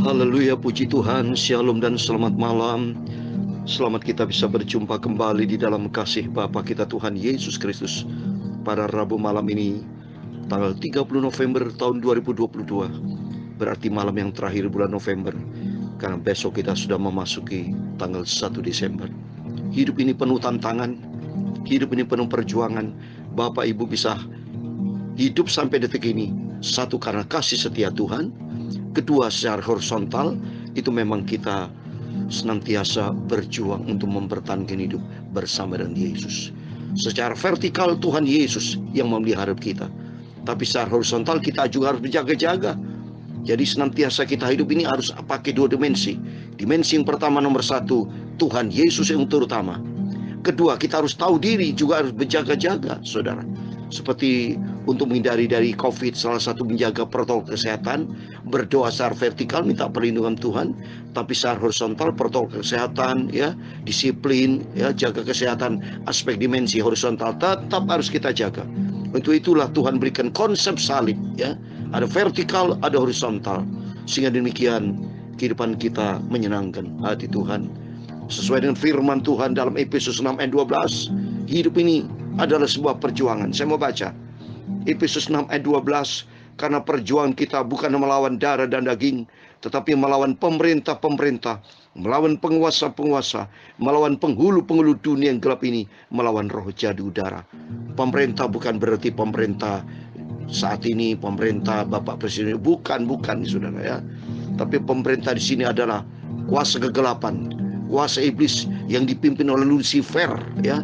Haleluya, puji Tuhan, shalom dan selamat malam. Selamat kita bisa berjumpa kembali di dalam kasih Bapa kita Tuhan Yesus Kristus pada Rabu malam ini, tanggal 30 November tahun 2022. Berarti malam yang terakhir bulan November, karena besok kita sudah memasuki tanggal 1 Desember. Hidup ini penuh tantangan, hidup ini penuh perjuangan. Bapak Ibu bisa hidup sampai detik ini, satu karena kasih setia Tuhan, kedua secara horizontal, itu memang kita senantiasa berjuang untuk mempertahankan hidup bersama dengan Yesus. Secara vertikal Tuhan Yesus yang memelihara kita, tapi secara horizontal kita juga harus berjaga-jaga. Jadi senantiasa kita hidup ini harus pakai dua dimensi. Dimensi yang pertama, nomor satu, Tuhan Yesus yang terutama. Kedua, kita harus tahu diri, juga harus berjaga-jaga, saudara. Seperti untuk menghindari dari COVID, salah satu menjaga protokol kesehatan, berdoa secara vertikal minta perlindungan Tuhan, tapi secara horizontal protokol kesehatan, ya, disiplin, ya, jaga kesehatan, aspek dimensi horizontal tetap harus kita jaga. Untuk itulah Tuhan berikan konsep salib, ya, ada vertikal, ada horizontal, sehingga demikian kehidupan kita menyenangkan hati Tuhan. Sesuai dengan firman Tuhan dalam Efesus 6 ayat 12, hidup ini adalah sebuah perjuangan. Saya mau baca Efesus 6 ayat 12. Karena perjuangan kita bukan melawan darah dan daging, tetapi melawan pemerintah-pemerintah, melawan penguasa-penguasa, melawan penghulu-penghulu dunia yang gelap ini, melawan roh jahat udara. Pemerintah bukan berarti pemerintah saat ini, pemerintah Bapak Presiden, bukan saudara, ya. Tapi pemerintah di sini adalah kuasa kegelapan, kuasa iblis yang dipimpin oleh Lucifer, ya.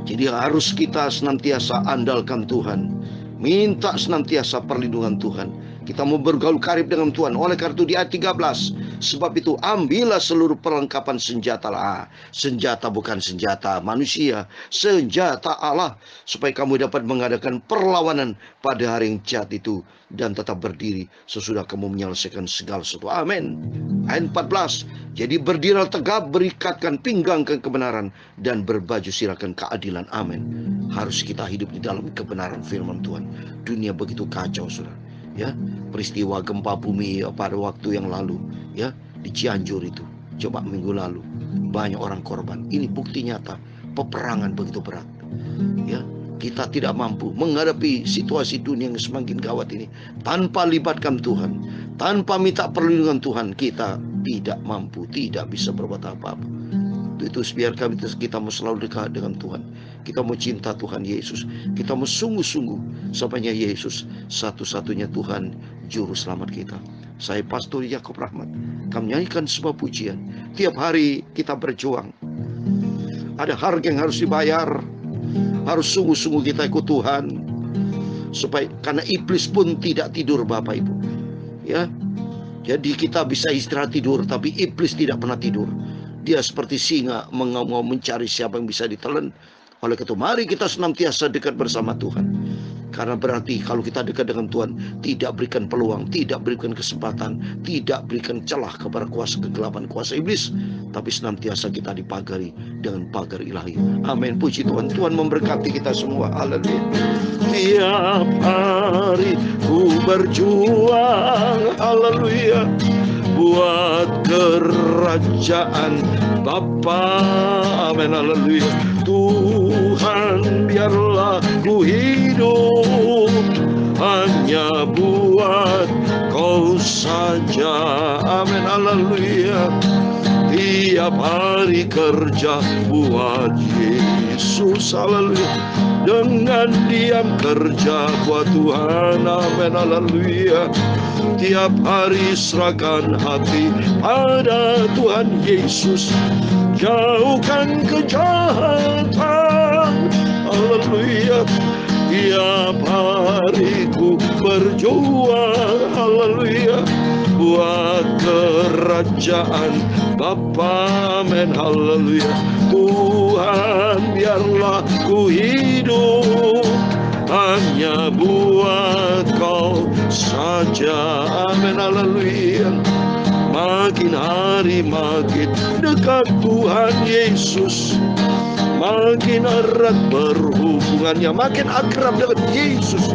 Jadi harus kita senantiasa andalkan Tuhan, minta senantiasa perlindungan Tuhan. Kita mau bergaul karib dengan Tuhan. Oleh karena itu di ayat 13, sebab itu ambillah seluruh perlengkapan senjata lah. Senjata bukan senjata manusia, senjata Allah, supaya kamu dapat mengadakan perlawanan pada hari yang jahat itu, dan tetap berdiri sesudah kamu menyelesaikan segala sesuatu. Amin. Ayat 14, jadi berdirilah tegap, berikatkan pinggang ke kebenaran, dan berbaju sirakan keadilan. Amin. Harus kita hidup di dalam kebenaran firman Tuhan. Dunia begitu kacau, saudara, ya. Peristiwa gempa bumi pada waktu yang lalu, ya, di Cianjur itu, coba minggu lalu, banyak orang korban. Ini bukti nyata peperangan begitu berat, ya. Kita tidak mampu menghadapi situasi dunia yang semakin gawat ini tanpa libatkan Tuhan, tanpa minta perlindungan Tuhan. Kita tidak mampu, tidak bisa berbuat apa-apa. Itu biar kita mau selalu dekat dengan Tuhan. Kita mau cinta Tuhan Yesus. Kita mau sungguh-sungguh sampai Yesus satu-satunya Tuhan Juru Selamat kita. Saya Pastor Yakob Rahmat. Kami nyanyikan sebuah pujian. Tiap hari kita berjuang. Ada harga yang harus dibayar. Harus sungguh-sungguh kita ikut Tuhan. Karena iblis pun tidak tidur, Bapak Ibu, ya. Jadi kita bisa istirahat tidur, tapi iblis tidak pernah tidur. Dia seperti singa mengau-ngau mencari siapa yang bisa ditelan. Oleh itu mari kita senantiasa dekat bersama Tuhan. Karena berarti kalau kita dekat dengan Tuhan, tidak berikan peluang, tidak berikan kesempatan, tidak berikan celah kepada kuasa kegelapan, kuasa iblis, tapi senantiasa kita dipagari dengan pagar ilahi. Amin. Puji Tuhan. Tuhan memberkati kita semua. Haleluya. Tiap hari ku berjuang, haleluya, buat kerajaan Bapa. Amin. Haleluya. Tuhan, biarlah ku hidup hanya buat Kau saja. Amin. Haleluya. Tiap hari kerja buat Yesus. Haleluya. Dengan diam kerja buat Tuhan. Amin. Haleluya. Tiap hari serahkan hati pada Tuhan Yesus. Jauhkan kejahatan. Haleluya. Tiap hari ku berjuang, haleluya, buat kerajaan Bapa. Amin. Haleluya. Tuhan, biarlah ku hidup hanya buat Kau saja. Amin. Haleluya. Makin hari makin dekat Tuhan Yesus, makin erat berhubungannya, makin akrab dengan Yesus.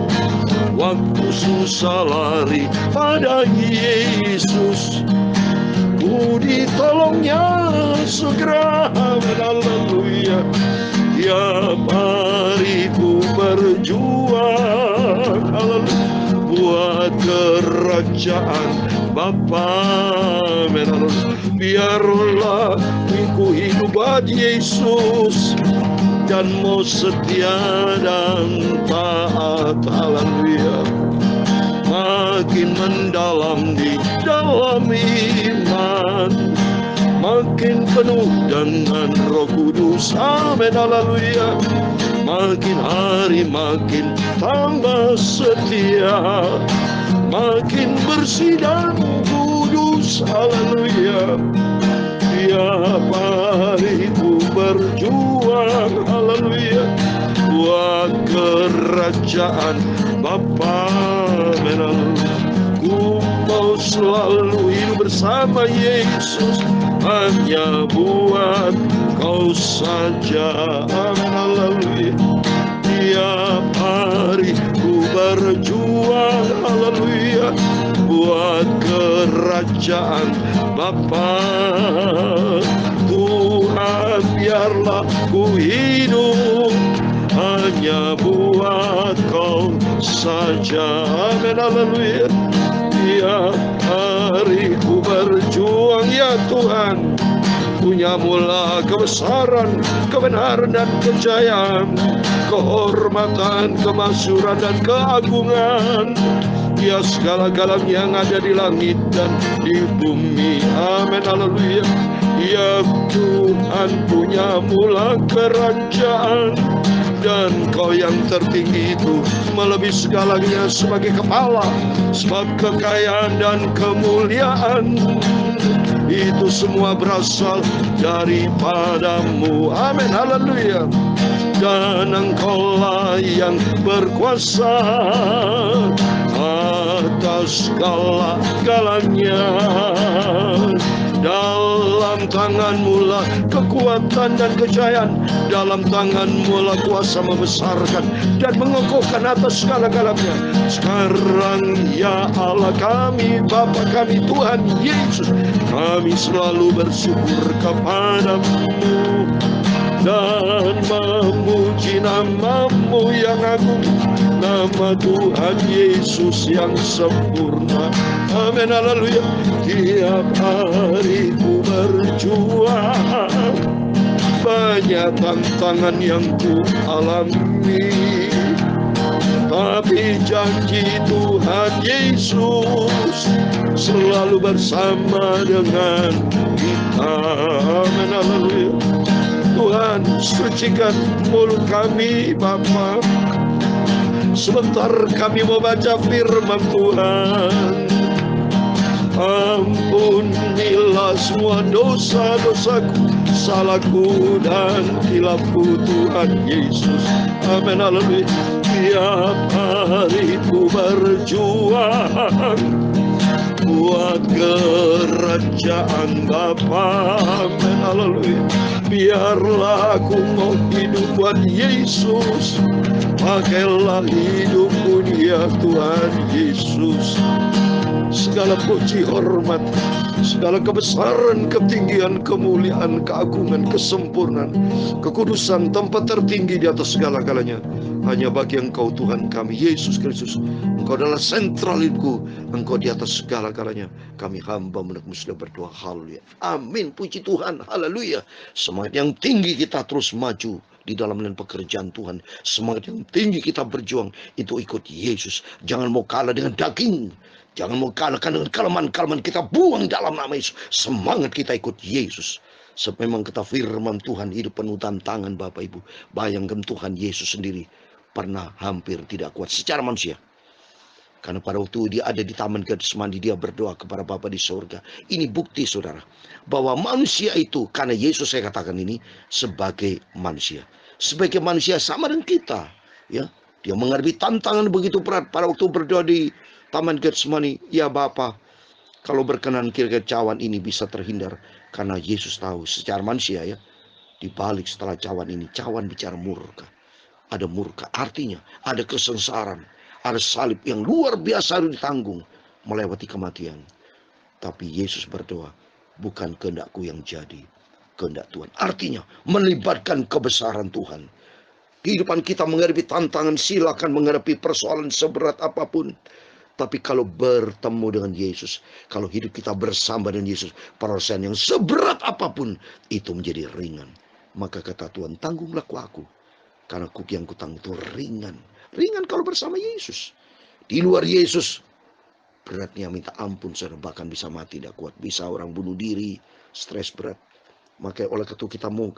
waktu susah lari pada Yesus. Ku ditolongnya segera, haleluya. Tiap hari ku berjuang, haleluya, buat kerajaan Bapa, haleluya. Biarlah ku hidup buat Yesus dan mau setia dan taat, haleluya. Makin mendalam di dalam iman, makin penuh dengan Roh Kudus, amin, haleluya. Makin hari makin tambah setia, makin bersih dan kudus, haleluya. Tiap hari ku berjuang, haleluya, buat kerajaan Bapa, amin. Ku mau selalu hidup bersama Yesus, hanya buat Kau saja, amin, haleluya. Tiap hari ku berjuang, haleluya, buat kerajaan Bapa. Tuhan, biarlah ku hidup hanya buat Kau saja, amin, haleluya. Tiap hari ku berjuang, ya Tuhan. Punya mula kebesaran, kebenaran dan kejayaan, kehormatan, kemasyuran dan keagungan, ya segala-galanya yang ada di langit dan di bumi, amin, haleluya. Ya Tuhan, punya mula kerajaan, dan Kau yang tertinggi itu melebihi segalanya sebagai kepala. Sebab kekayaan dan kemuliaan itu semua berasal daripada-Mu, amin, haleluya. Dan Engkau-lah yang berkuasa atas segala-galanya. Dalam tangan-Mu lah kekuatan dan kejayaan, dalam tangan-Mu lah kuasa membesarkan dan mengokohkan atas segala-galanya. Sekarang ya Allah kami, Bapa kami, Tuhan Yesus, kami selalu bersyukur kepada-Mu dan memuji nama-Mu yang agung, nama Tuhan Yesus yang sempurna, amin, haleluya. Tiap hari ku berjuang, banyak tantangan yang ku alami, tapi janji Tuhan Yesus selalu bersama dengan kita, amin, haleluya. Tuhan, sucikan mulut kami, Bapa. Sebentar kami mau baca firman Tuhan. Ampunilah semua dosa-dosaku, salahku dan khilafku, Tuhan Yesus, amin, haleluya. Tiap hari ku berjuang buat kerajaan Bapa, amin, haleluya. Biarlah aku mau hidup buat Yesus, pakailah hidupku ya Tuhan Yesus. Segala puji, hormat, segala kebesaran, ketinggian, kemuliaan, keagungan, kesempurnaan, kekudusan, tempat tertinggi di atas segala-galanya hanya bagi Engkau Tuhan kami Yesus Kristus. Engkau adalah sentral hidupku, Engkau di atas segala-galanya. Kami hamba menurutmu sudah berdoa, haleluya, amin, puji Tuhan, haleluya. Semangat yang tinggi kita terus maju di dalam pekerjaan Tuhan. Semangat yang tinggi kita berjuang itu ikut Yesus. Jangan mau kalah dengan daging, jangan mau kalahkan dengan kelemahan-kelemahan, kita buang dalam nama Yesus. Semangat kita ikut Yesus. Sebab memang kita firman Tuhan hidup penuh tantangan, Bapak Ibu. Bayangkan Tuhan Yesus sendiri pernah hampir tidak kuat secara manusia. Karena pada waktu dia ada di Taman Getsemani, dia berdoa kepada Bapa di surga. Ini bukti, saudara, bahwa manusia itu, karena Yesus saya katakan ini sebagai manusia. Sebagai manusia sama dengan kita, ya. Dia menghadapi tantangan begitu berat pada waktu berdoa di Taman Getsemani. Ya Bapa, kalau berkenan kira-kira cawan ini bisa terhindar. Karena Yesus tahu secara manusia, ya, di balik setelah cawan ini, cawan bicara murka. Ada murka, artinya ada kesengsaraan, Ada salib yang luar biasa harus ditanggung, melewati kematian. Tapi Yesus berdoa, bukan kehendakku yang jadi, kehendak Tuhan. Artinya melibatkan kebesaran Tuhan. Kehidupan kita menghadapi tantangan, silakan menghadapi persoalan seberat apapun. Tapi kalau bertemu dengan Yesus, kalau hidup kita bersama dengan Yesus, perasaan yang seberat apapun itu menjadi ringan. Maka kata Tuhan, tanggunglah aku, karena kuk yang kutanggung itu ringan. Ringan kalau bersama Yesus. Di luar Yesus, beratnya minta ampun, saudara, bahkan bisa mati, tidak kuat. Bisa orang bunuh diri, stres berat. Maka oleh itu kita mau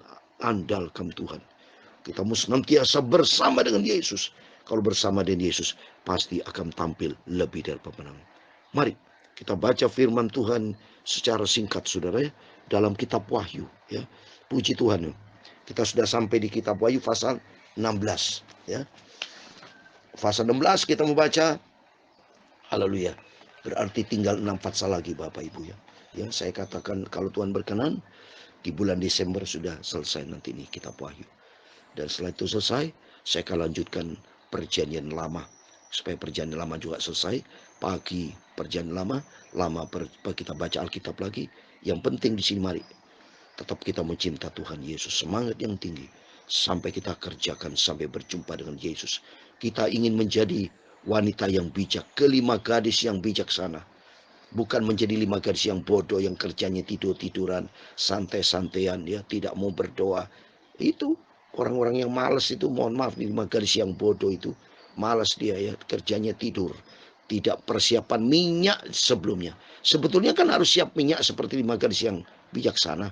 andalkan Tuhan. Kita mau senantiasa bersama dengan Yesus. Kalau bersama dengan Yesus, pasti akan tampil lebih dari pemenang. Mari kita baca firman Tuhan secara singkat, saudara, ya, dalam kitab Wahyu. Ya. Puji Tuhan. Kita sudah sampai di kitab Wahyu pasal 16. Ya. Pasal 16 kita membaca. Haleluya. Berarti tinggal 6 pasal lagi Bapak Ibu ya. Ya, saya katakan kalau Tuhan berkenan, di bulan Desember sudah selesai nanti ini kitab Wahyu. Dan setelah itu selesai, saya akan lanjutkan perjanjian lama. Supaya perjanjian lama juga selesai. Pagi perjanjian lama kita baca Alkitab lagi. Yang penting di sini mari. Tetap kita mencinta Tuhan Yesus. Semangat yang tinggi. Sampai kita kerjakan, sampai berjumpa dengan Yesus. Kita ingin menjadi wanita yang bijak. Kelima gadis yang bijaksana. Bukan menjadi 5 gadis yang bodoh, yang kerjanya tidur-tiduran, santai-santaian, ya, tidak mau berdoa. Itu orang-orang yang malas itu, mohon maaf, 5 gadis yang bodoh itu malas dia ya, kerjanya tidur, tidak persiapan minyak sebelumnya. Sebetulnya kan harus siap minyak seperti 5 gadis yang bijaksana,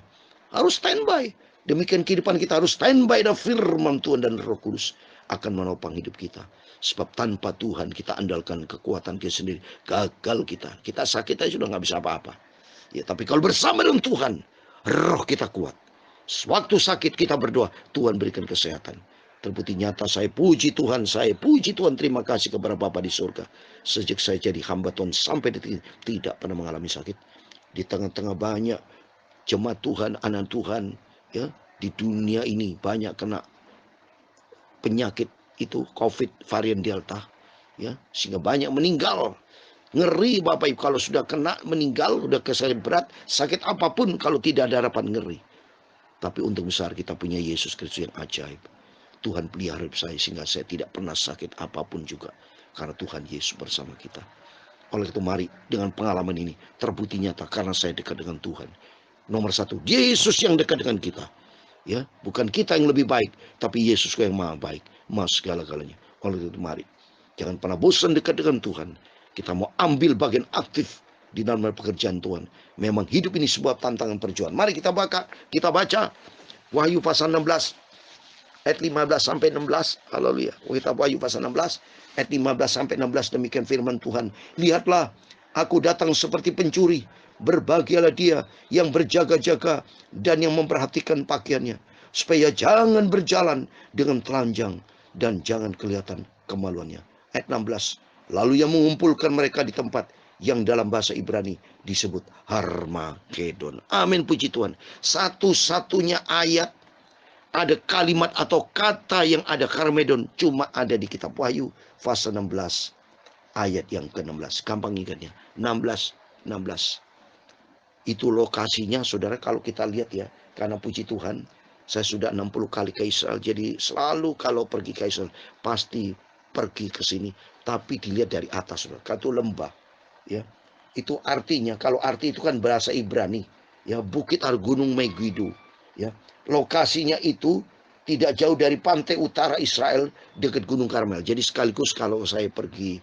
harus standby. Demikian kehidupan kita harus standby, dan firman Tuhan dan Roh Kudus akan menopang hidup kita. Sebab tanpa Tuhan kita andalkan kekuatan kita sendiri, gagal kita. Kita sakit aja sudah nggak bisa apa-apa. Ya, tapi kalau bersama dengan Tuhan, roh kita kuat. Waktu sakit kita berdoa, Tuhan berikan kesehatan. Terbukti nyata, saya puji Tuhan, terima kasih kepada Bapa di surga. Sejak saya jadi hamba Tuhan sampai detik ini, tidak pernah mengalami sakit. Di tengah-tengah banyak jemaat Tuhan, anak Tuhan, ya, di dunia ini banyak kena penyakit itu, COVID varian Delta, ya, sehingga banyak meninggal. Ngeri Bapak Ibu, kalau sudah kena meninggal, sudah kesakit berat, sakit apapun kalau tidak ada harapan, ngeri. Tapi untung besar kita punya Yesus Kristus yang ajaib. Tuhan pelihara hidup saya sehingga saya tidak pernah sakit apapun juga, karena Tuhan Yesus bersama kita. Oleh itu mari dengan pengalaman ini terbukti nyata karena saya dekat dengan Tuhan. Nomor 1, Yesus yang dekat dengan kita. Ya, bukan kita yang lebih baik, tapi Yesus yang maha baik, maha segala-galanya. Oleh itu mari, jangan pernah bosan dekat dengan Tuhan. Kita mau ambil bagian aktif di dalam pekerjaan Tuhan. Memang hidup ini sebuah tantangan perjuangan. Mari kita baca Wahyu pasal 16 ayat 15 sampai 16. Haleluya. Kita Wahyu pasal 16 ayat 15 sampai 16, demikian firman Tuhan. Lihatlah, aku datang seperti pencuri. Berbahagialah dia yang berjaga-jaga dan yang memperhatikan pakaiannya, supaya jangan berjalan dengan telanjang dan jangan kelihatan kemaluannya. Ayat 16. Lalu yang mengumpulkan mereka di tempat yang dalam bahasa Ibrani disebut Harmagedon. Amin, puji Tuhan. Satu-satunya ayat ada kalimat atau kata yang ada Harmagedon cuma ada di kitab Wahyu pasal 16 ayat yang ke-16. Gampang ingatnya. 16. Itu lokasinya, saudara, kalau kita lihat ya. Karena puji Tuhan, saya sudah 60 kali ke Israel. Jadi selalu kalau pergi ke Israel, pasti pergi ke sini. Tapi dilihat dari atas, saudara. Itu lembah. Ya, itu artinya, kalau arti itu kan bahasa Ibrani. Ya, bukit atau gunung Megiddo. Ya, lokasinya itu tidak jauh dari pantai utara Israel, dekat Gunung Karmel. Jadi sekaligus kalau saya pergi,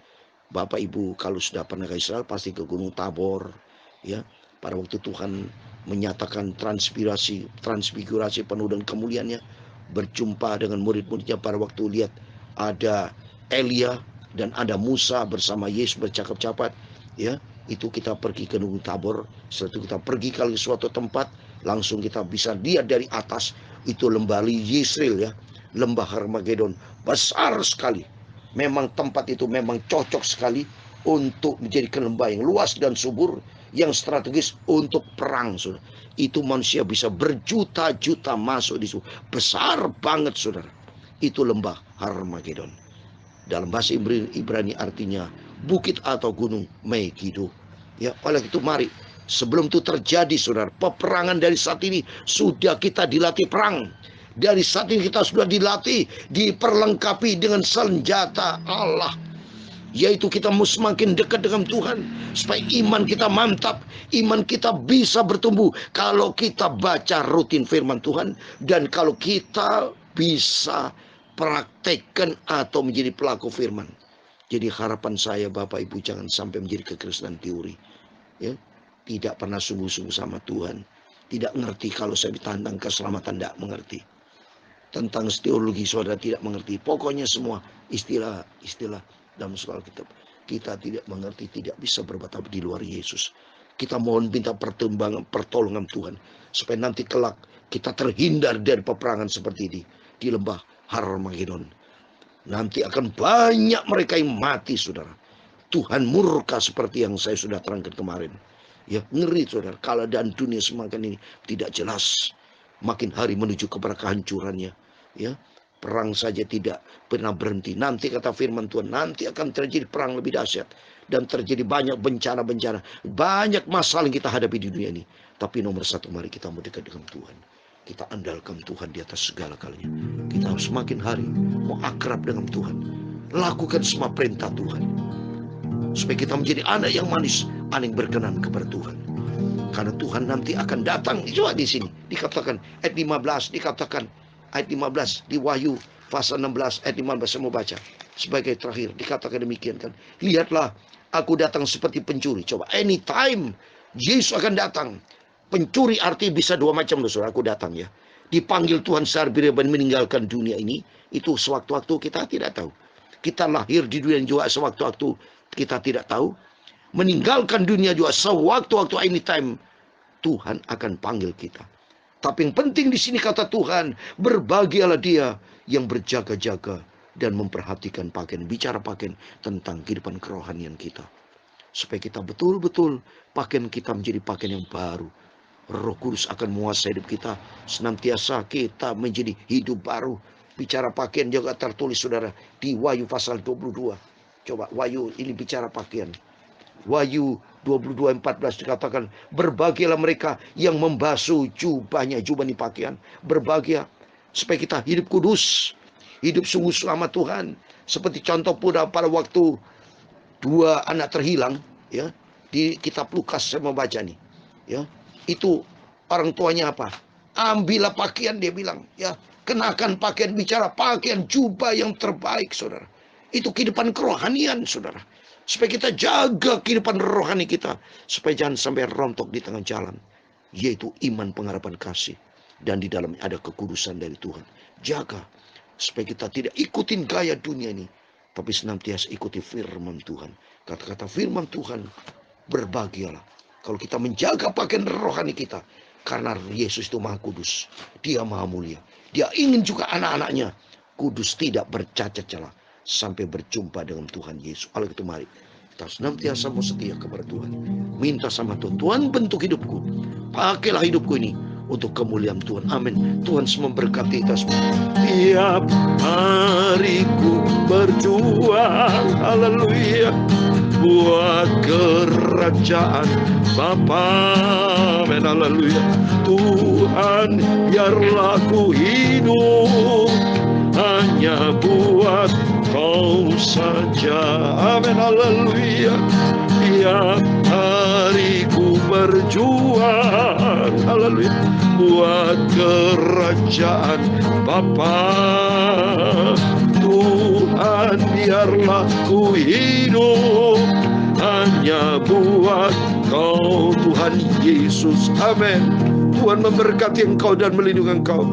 Bapak Ibu kalau sudah pernah ke Israel, pasti ke Gunung Tabor. Ya, pada waktu Tuhan menyatakan transfigurasi penuh dengan kemuliaannya, berjumpa dengan murid-muridnya pada waktu lihat ada Elia dan ada Musa bersama Yesus bercakap-cakap, ya, itu kita pergi ke Gunung Tabor. Setelah itu kita pergi ke suatu tempat, langsung kita bisa lihat dari atas itu lembah Yisrael, ya, lembah Harmagedon, besar sekali. Memang tempat itu memang cocok sekali untuk menjadikan lembah yang luas dan subur, yang strategis untuk perang, saudara. Itu manusia bisa berjuta-juta masuk di situ. Besar banget, saudara. Itu lembah Harmagedon. Dalam bahasa Ibrani artinya bukit atau gunung Megiddo. Ya, oleh itu mari sebelum itu terjadi, saudara, peperangan dari saat ini sudah kita dilatih perang. Dari saat ini kita sudah dilatih, diperlengkapi dengan senjata Allah, yaitu kita mau semakin dekat dengan Tuhan, supaya iman kita mantap, iman kita bisa bertumbuh kalau kita baca rutin firman Tuhan, dan kalau kita bisa praktekkan atau menjadi pelaku firman. Jadi harapan saya, Bapak Ibu, jangan sampai menjadi kekristenan teori, ya. Tidak pernah sungguh-sungguh sama Tuhan, tidak ngerti. Kalau saya ditantang keselamatan, tidak mengerti. Tentang teologi saudara tidak mengerti. Pokoknya semua istilah-istilah dalam soal kitab kita tidak mengerti, tidak bisa berbuat apa di luar Yesus. Kita mohon minta pertolongan Tuhan, supaya nanti kelak kita terhindar dari peperangan seperti ini di lembah Harmagedon. Nanti akan banyak mereka yang mati, saudara. Tuhan murka seperti yang saya sudah terangkan kemarin. Ya, ngeri, saudara. Keadaan dunia semakin ini tidak jelas, makin hari menuju kepada kehancurannya. Ya, perang saja tidak pernah berhenti. Nanti kata firman Tuhan, nanti akan terjadi perang lebih dahsyat, dan terjadi banyak bencana-bencana, banyak masalah yang kita hadapi di dunia ini. Tapi nomor satu, mari kita mau dekat dengan Tuhan. Kita andalkan Tuhan di atas segala kalanya. Kita harus semakin hari mau akrab dengan Tuhan. Lakukan semua perintah Tuhan, supaya kita menjadi anak yang manis, anak yang berkenan kepada Tuhan. Karena Tuhan nanti akan datang. Coba di sini dikatakan ayat 15, dikatakan ayat 15 di Wahyu pasal 16 ayat 15, saya mau baca sebagai terakhir. Dikatakan demikian kan, lihatlah aku datang seperti pencuri. Coba, anytime Yesus akan datang. Pencuri arti bisa dua macam loh, saudara. Aku datang, ya, dipanggil Tuhan secara beribadah meninggalkan dunia ini, itu sewaktu-waktu kita tidak tahu. Kita lahir di dunia juga sewaktu-waktu kita tidak tahu. Meninggalkan dunia juga sewaktu-waktu, anytime Tuhan akan panggil kita. Tapi yang penting di sini kata Tuhan, berbahagialah dia yang berjaga-jaga dan memperhatikan pakaian. Bicara pakaian tentang kehidupan kerohanian kita, supaya kita betul-betul pakaian kita menjadi pakaian yang baru. Roh Kudus akan menguasai hidup kita, senantiasa kita menjadi hidup baru. Bicara pakaian juga tertulis, saudara, di Wahyu pasal 22. Coba, Wahyu ini bicara pakaian. Wahyu 22:14 dikatakan, berbahagialah mereka yang membasuh jubahnya. Jubah ini pakaian. Berbahagia supaya kita hidup kudus, hidup sungguh selama Tuhan. Seperti contoh pula pada waktu dua anak terhilang, ya, di kitab Lukas saya membaca nih, ya. Itu orang tuanya apa? Ambillah pakaian, dia bilang, ya, kenakan pakaian, bicara pakaian jubah yang terbaik, saudara. Itu kehidupan kerohanian, saudara. Supaya kita jaga kehidupan rohani kita, supaya jangan sampai rontok di tengah jalan, yaitu iman, pengharapan, kasih, dan di dalamnya ada kekudusan dari Tuhan. Jaga supaya kita tidak ikutin gaya dunia ini, tapi senantiasa ikuti firman Tuhan. Kata-kata firman Tuhan, berbahagialah kalau kita menjaga pakaian rohani kita, karena Yesus itu maha kudus, dia maha mulia. Dia ingin juga anak-anaknya kudus, tidak bercacat celah, sampai berjumpa dengan Tuhan Yesus. Oleh itu mari kita senantiasa mau setia kepada Tuhan. Minta sama Tuhan, Tuhan bentuk hidupku, pakailah hidupku ini untuk kemuliaan Tuhan. Amin. Tuhan semua memberkati kita semua. Tiap hariku berjuang, haleluya, buat kerajaan Bapa. Amin, haleluya. Tuhan, biarlah ku hidup hanya buat Kau saja. Amin, haleluya. Tiap hari ku berjuang, haleluya, buat kerajaan Bapa. Tuhan, biarlah ku hidup hanya buat Kau, Tuhan Yesus. Amin. Tuhan memberkati engkau dan melindungi engkau.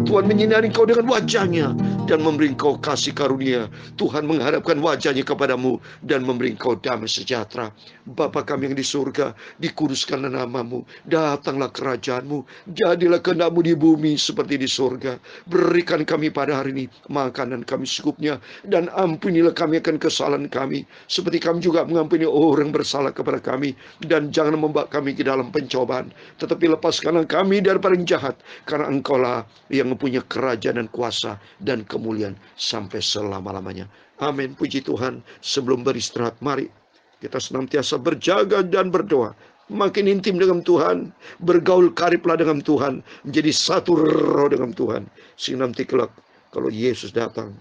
Tuhan menyinari engkau dengan wajahnya dan memberi engkau kasih karunia. Tuhan mengharapkan wajahnya kepadamu dan memberi engkau damai sejahtera. Bapa kami yang di surga, dikuduskanlah namamu, datanglah kerajaanmu, jadilah kehendakmu di bumi seperti di surga. Berikan kami pada hari ini makanan kami secukupnya, dan ampunilah kami akan kesalahan kami, seperti kami juga mengampuni orang bersalah kepada kami. Dan jangan membawa kami ke dalam pencobaan, tetapi lepaskanlah kami daripada yang jahat, karena engkaulah yang mempunyai kerajaan dan kuasa dan kemuliaan sampai selama-lamanya. Amin. Puji Tuhan. Sebelum beristirahat, mari kita senantiasa berjaga dan berdoa. Makin intim dengan Tuhan, bergaul kariblah dengan Tuhan, menjadi satu roh dengan Tuhan. Sehingga nanti kelak kalau Yesus datang,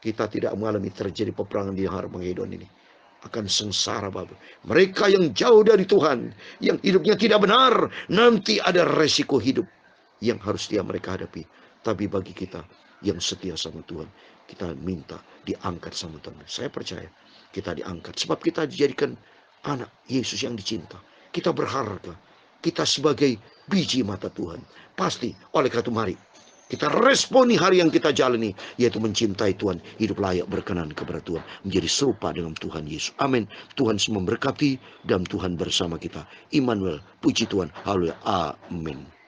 kita tidak mengalami terjadi peperangan di Harmagedon ini. Akan sengsara Bapak. Mereka yang jauh dari Tuhan, yang hidupnya tidak benar, nanti ada resiko hidup yang harus mereka hadapi. Tapi bagi kita yang setia sama Tuhan, kita minta diangkat sama Tuhan. Saya percaya kita diangkat sebab kita dijadikan anak Yesus yang dicinta. Kita berharga. Kita sebagai biji mata Tuhan. Pasti oleh karena itu mari kita responi hari yang kita jalani, yaitu mencintai Tuhan, hidup layak berkenan kepada Tuhan, menjadi serupa dengan Tuhan Yesus. Amin. Tuhan semua memberkati dan Tuhan bersama kita. Immanuel, puji Tuhan. Haleluya. Amin.